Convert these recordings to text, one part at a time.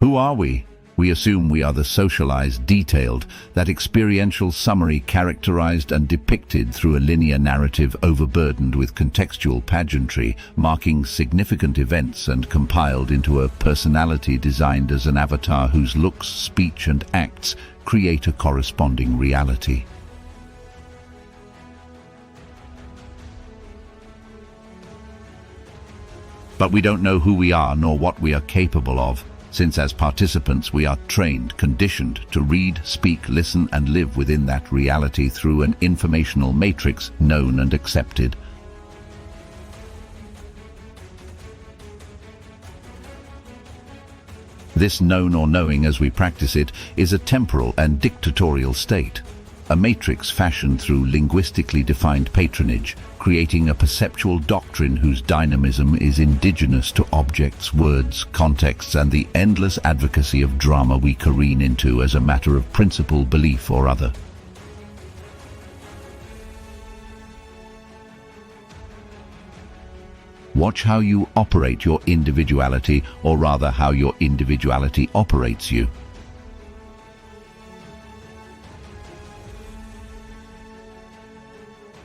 Who are we? We assume we are the socialized, detailed, that experiential summary characterized and depicted through a linear narrative overburdened with contextual pageantry, marking significant events and compiled into a personality designed as an avatar whose looks, speech and acts create a corresponding reality. But we don't know who we are nor what we are capable of, since as participants we are trained, conditioned to read, speak, listen and live within that reality through an informational matrix known and accepted. This known or knowing as we practice it is a temporal and dictatorial state, a matrix fashioned through linguistically defined patronage, creating a perceptual doctrine whose dynamism is indigenous to objects, words, contexts, and the endless advocacy of drama we careen into as a matter of principle, belief, or other. Watch how you operate your individuality, or rather how your individuality operates you.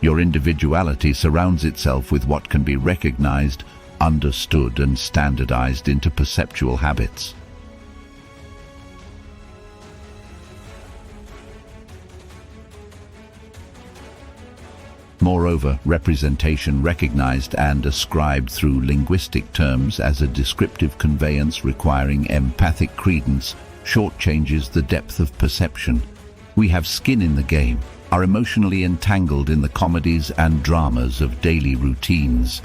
Your individuality surrounds itself with what can be recognized, understood, and standardized into perceptual habits. Moreover, representation recognized and ascribed through linguistic terms as a descriptive conveyance requiring empathic credence shortchanges the depth of perception. We have skin in the game, are emotionally entangled in the comedies and dramas of daily routines.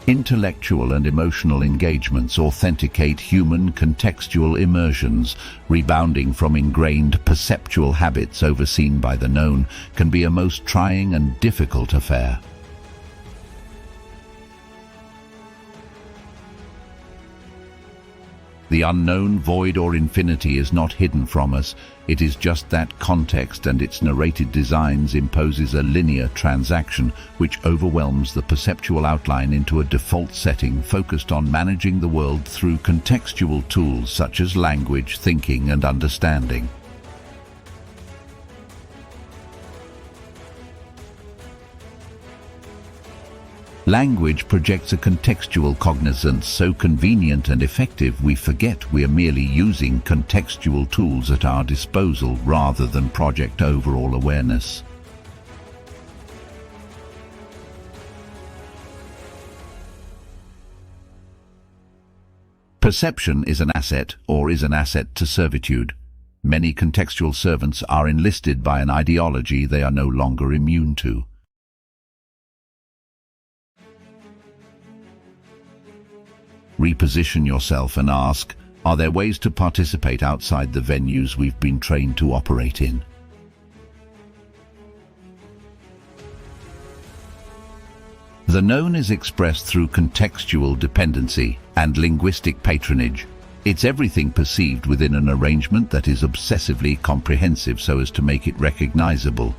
Intellectual and emotional engagements authenticate human contextual immersions. Rebounding from ingrained perceptual habits overseen by the known can be a most trying and difficult affair. The unknown, void or infinity is not hidden from us. It is just that context and its narrated designs imposes a linear transaction which overwhelms the perceptual outline into a default setting focused on managing the world through contextual tools such as language, thinking and understanding. Language projects a contextual cognizance so convenient and effective we forget we are merely using contextual tools at our disposal rather than project overall awareness. Perception is an asset or is an asset to servitude. Many contextual servants are enlisted by an ideology they are no longer immune to. Reposition yourself and ask, are there ways to participate outside the venues we've been trained to operate in? The known is expressed through contextual dependency and linguistic patronage. It's everything perceived within an arrangement that is obsessively comprehensive so as to make it recognizable.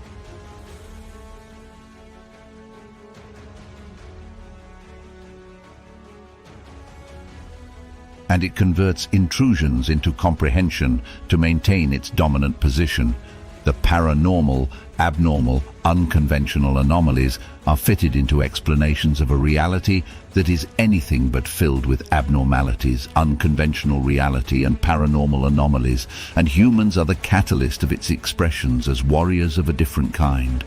And it converts intrusions into comprehension to maintain its dominant position. The paranormal, abnormal, unconventional anomalies are fitted into explanations of a reality that is anything but filled with abnormalities, unconventional reality and paranormal anomalies, and humans are the catalyst of its expressions as warriors of a different kind.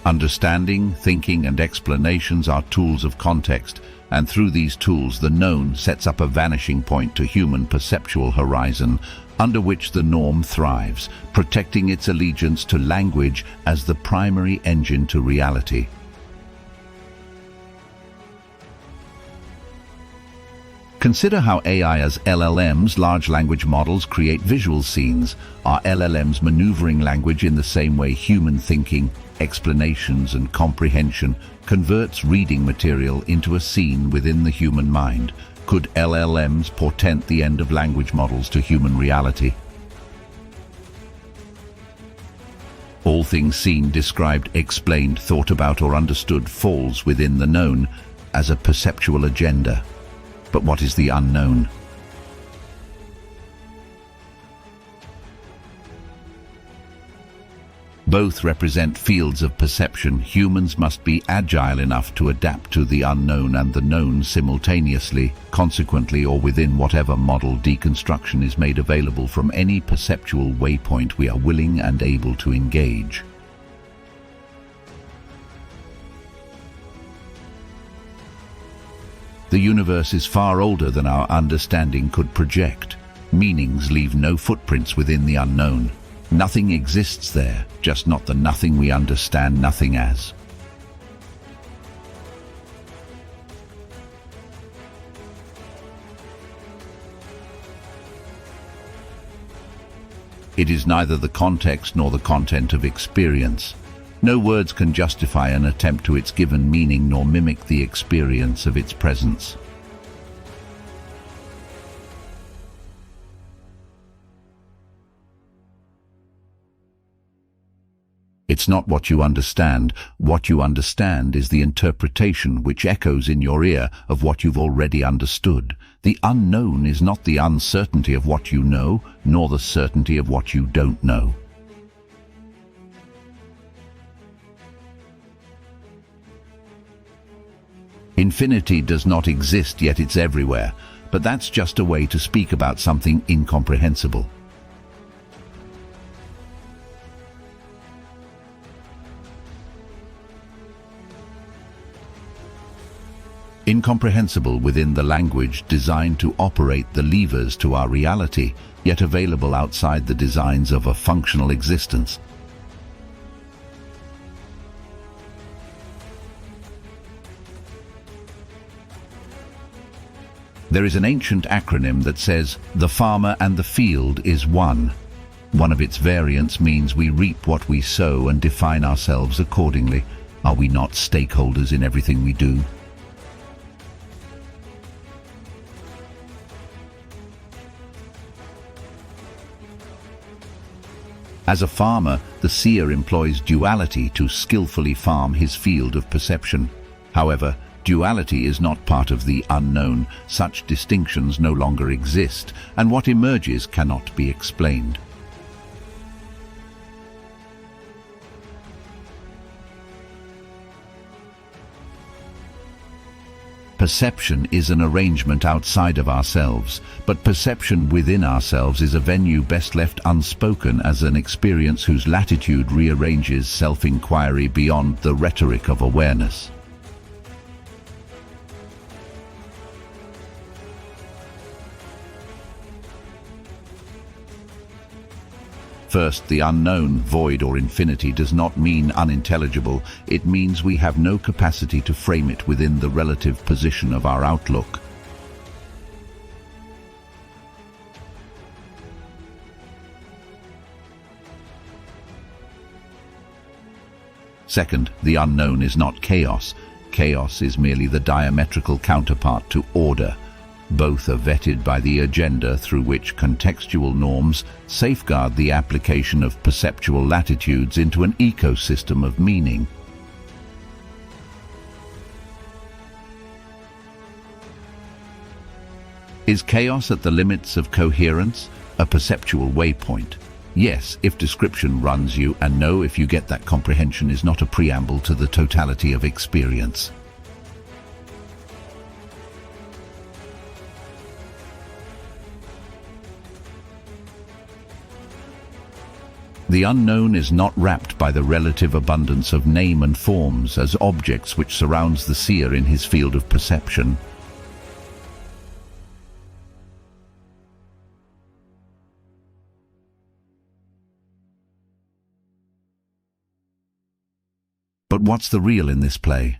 Understanding, thinking, and explanations are tools of context, and through these tools the known sets up a vanishing point to human perceptual horizon, under which the norm thrives, protecting its allegiance to language as the primary engine to reality. Consider how AI as LLMs, large language models, create visual scenes. Are LLMs maneuvering language in the same way human thinking, explanations and comprehension converts reading material into a scene within the human mind? Could LLMs portend the end of language models to human reality? All things seen, described, explained, thought about or understood falls within the known as a perceptual agenda. But what is the unknown? Both represent fields of perception. Humans must be agile enough to adapt to the unknown and the known simultaneously, consequently, or within whatever model deconstruction is made available from any perceptual waypoint we are willing and able to engage. The universe is far older than our understanding could project. Meanings leave no footprints within the unknown. Nothing exists there, just not the nothing we understand nothing as. It is neither the context nor the content of experience. No words can justify an attempt to its given meaning nor mimic the experience of its presence. It's not what you understand. What you understand is the interpretation which echoes in your ear of what you've already understood. The unknown is not the uncertainty of what you know, nor the certainty of what you don't know. Infinity does not exist, yet it's everywhere. But that's just a way to speak about something incomprehensible. Incomprehensible within the language designed to operate the levers to our reality, yet available outside the designs of a functional existence. There is an ancient acronym that says, "The farmer and the field is one." One of its variants means we reap what we sow and define ourselves accordingly. Are we not stakeholders in everything we do? As a farmer, the seer employs duality to skillfully farm his field of perception. However, duality is not part of the unknown. Such distinctions no longer exist, and what emerges cannot be explained. Perception is an arrangement outside of ourselves, but perception within ourselves is a venue best left unspoken as an experience whose latitude rearranges self-inquiry beyond the rhetoric of awareness. First, the unknown, void or infinity, does not mean unintelligible. It means we have no capacity to frame it within the relative position of our outlook. Second, the unknown is not chaos. Chaos is merely the diametrical counterpart to order. Both are vetted by the agenda through which contextual norms safeguard the application of perceptual latitudes into an ecosystem of meaning. Is chaos at the limits of coherence a perceptual waypoint? Yes, if description runs you, and no, if you get that comprehension is not a preamble to the totality of experience. The unknown is not wrapped by the relative abundance of name and forms as objects which surrounds the seer in his field of perception. But what's the real in this play?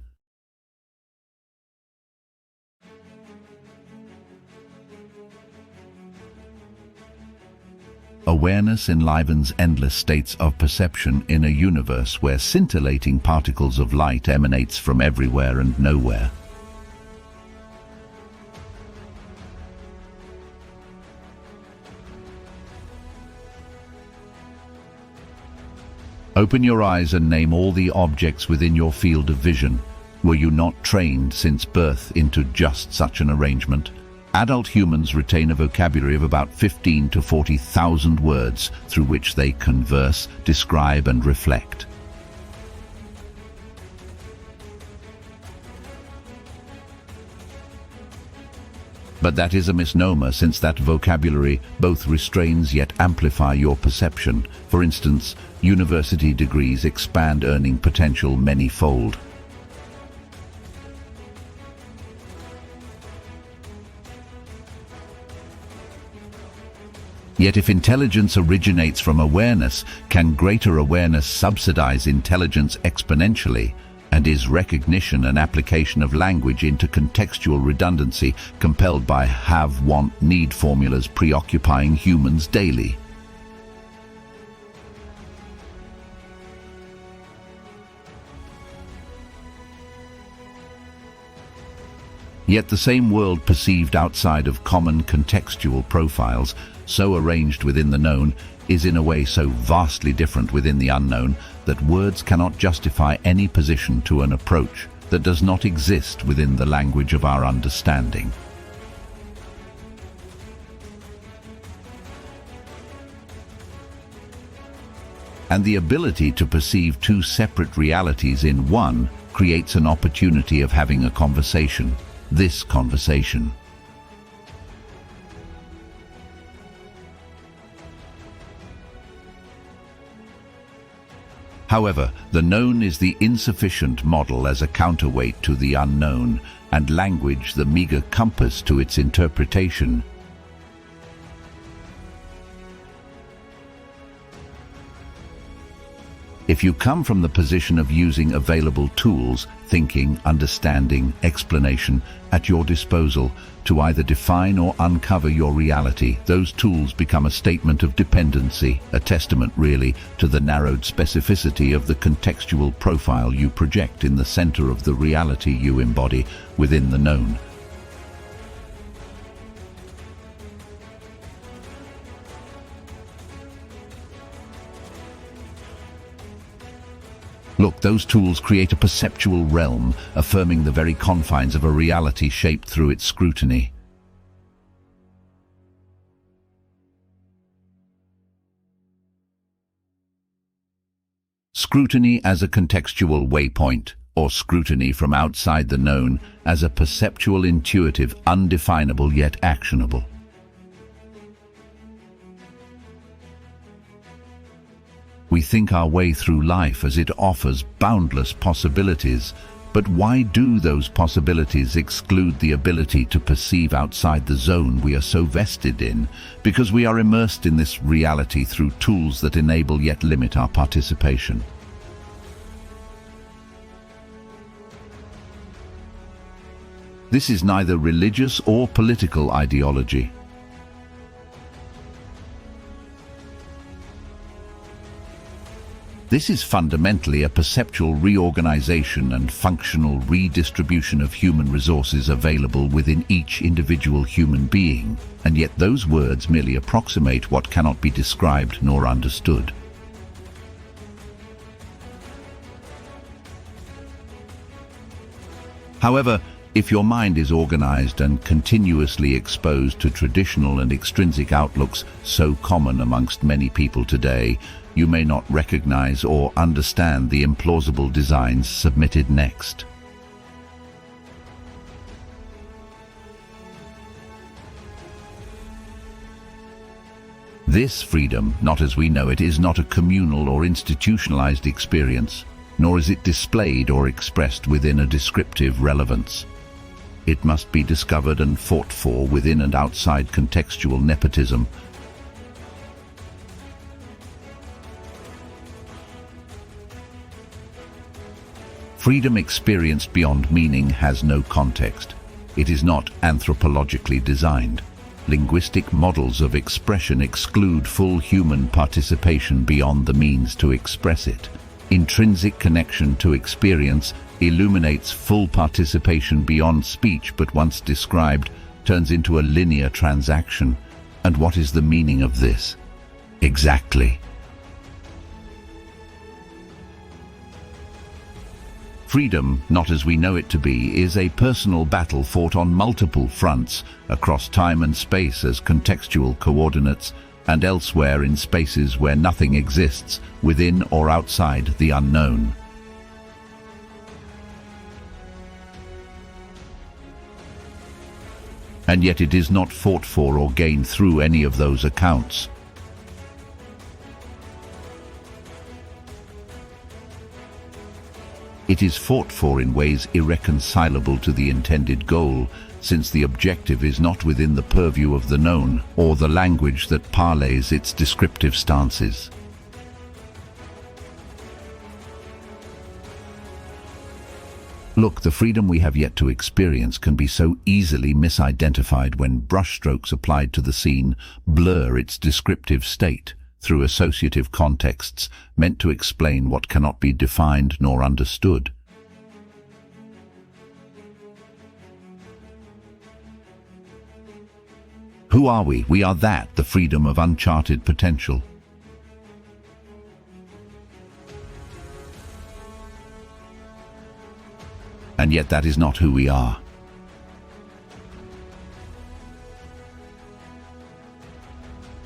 Awareness enlivens endless states of perception in a universe where scintillating particles of light emanates from everywhere and nowhere. Open your eyes and name all the objects within your field of vision. Were you not trained since birth into just such an arrangement? Adult humans retain a vocabulary of about 15 to 40,000 words through which they converse, describe, and reflect. But that is a misnomer, since that vocabulary both restrains yet amplify your perception. For instance, university degrees expand earning potential many-fold. Yet if intelligence originates from awareness, can greater awareness subsidize intelligence exponentially? And is recognition and application of language into contextual redundancy compelled by have, want, need formulas preoccupying humans daily? Yet the same world perceived outside of common contextual profiles, so arranged within the known, is in a way so vastly different within the unknown that words cannot justify any position to an approach that does not exist within the language of our understanding. And the ability to perceive two separate realities in one creates an opportunity of having a conversation, this conversation. However, the known is the insufficient model as a counterweight to the unknown, and language the meager compass to its interpretation. If you come from the position of using available tools, thinking, understanding, explanation, at your disposal to either define or uncover your reality, those tools become a statement of dependency, a testament really to the narrowed specificity of the contextual profile you project in the center of the reality you embody within the known. Look, those tools create a perceptual realm, affirming the very confines of a reality shaped through its scrutiny. Scrutiny as a contextual waypoint, or scrutiny from outside the known as a perceptual, intuitive, undefinable yet actionable. We think our way through life as it offers boundless possibilities, but why do those possibilities exclude the ability to perceive outside the zone we are so vested in? Because we are immersed in this reality through tools that enable yet limit our participation. This is neither religious or political ideology. This is fundamentally a perceptual reorganization and functional redistribution of human resources available within each individual human being, and yet those words merely approximate what cannot be described nor understood. However, if your mind is organized and continuously exposed to traditional and extrinsic outlooks so common amongst many people today, you may not recognize or understand the implausible designs submitted next. This freedom, not as we know it, is not a communal or institutionalized experience, nor is it displayed or expressed within a descriptive relevance. It must be discovered and fought for within and outside contextual nepotism. Freedom experienced beyond meaning has no context. It is not anthropologically designed. Linguistic models of expression exclude full human participation beyond the means to express it. Intrinsic connection to experience illuminates full participation beyond speech, but once described, turns into a linear transaction. And what is the meaning of this? Exactly. Freedom, not as we know it to be, is a personal battle fought on multiple fronts, across time and space as contextual coordinates, and elsewhere in spaces where nothing exists, within or outside the unknown. And yet it is not fought for or gained through any of those accounts. It is fought for in ways irreconcilable to the intended goal, since the objective is not within the purview of the known, or the language that parlays its descriptive stances. Look, the freedom we have yet to experience can be so easily misidentified when brushstrokes applied to the scene blur its descriptive state through associative contexts meant to explain what cannot be defined nor understood. Who are we? We are that, the freedom of uncharted potential. And yet that is not who we are.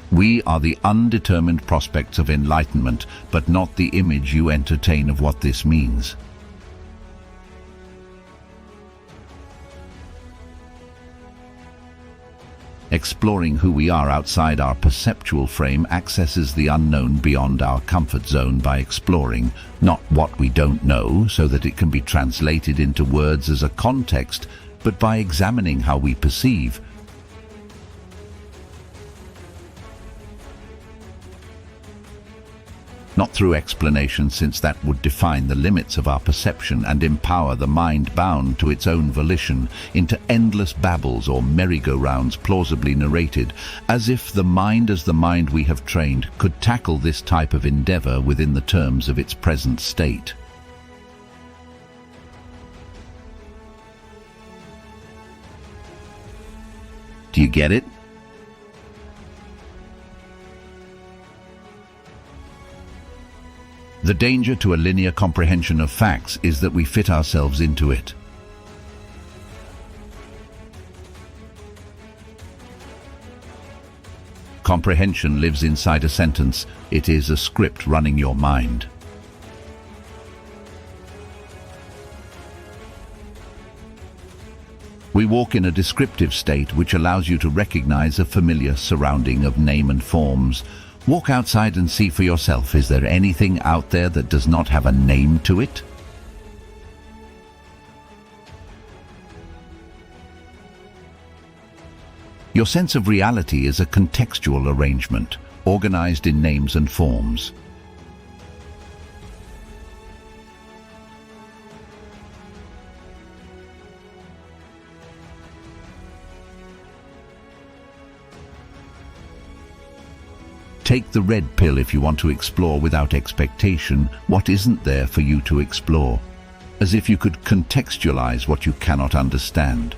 We are the undetermined prospects of enlightenment, but not the image you entertain of what this means. Exploring who we are outside our perceptual frame accesses the unknown beyond our comfort zone by exploring not what we don't know so that it can be translated into words as a context, but by examining how we perceive. Not through explanation, since that would define the limits of our perception and empower the mind bound to its own volition into endless babbles or merry-go-rounds plausibly narrated, as if the mind as the mind we have trained could tackle this type of endeavor within the terms of its present state. Do you get it? The danger to a linear comprehension of facts is that we fit ourselves into it. Comprehension lives inside a sentence. It is a script running your mind. We walk in a descriptive state which allows you to recognize a familiar surrounding of name and forms. Walk outside and see for yourself. Is there anything out there that does not have a name to it? Your sense of reality is a contextual arrangement, organized in names and forms. Take the red pill if you want to explore without expectation what isn't there for you to explore, as if you could contextualize what you cannot understand.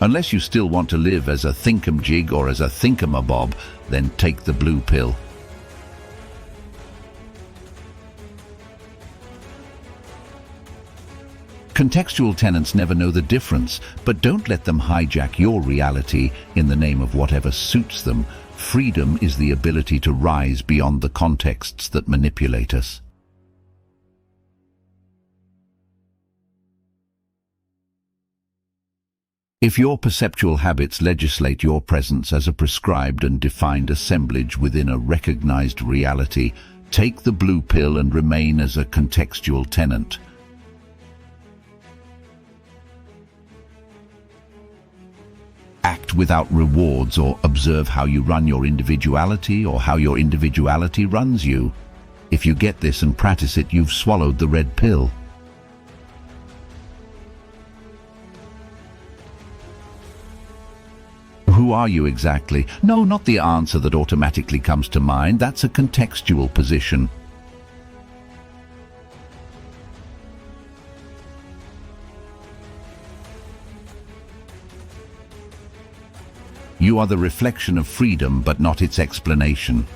Unless you still want to live as a thinkamjig or as a thinkamabob, then take the blue pill. Contextual tenants never know the difference, but don't let them hijack your reality in the name of whatever suits them. Freedom is the ability to rise beyond the contexts that manipulate us. If your perceptual habits legislate your presence as a prescribed and defined assemblage within a recognized reality, take the blue pill and remain as a contextual tenant. Act without rewards, or observe how you run your individuality or how your individuality runs you. If you get this and practice it, you've swallowed the red pill. Who are you exactly? No, not the answer that automatically comes to mind. That's a contextual position. You are the reflection of freedom, but not its explanation.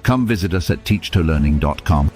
Come visit us at teachtolearning.com.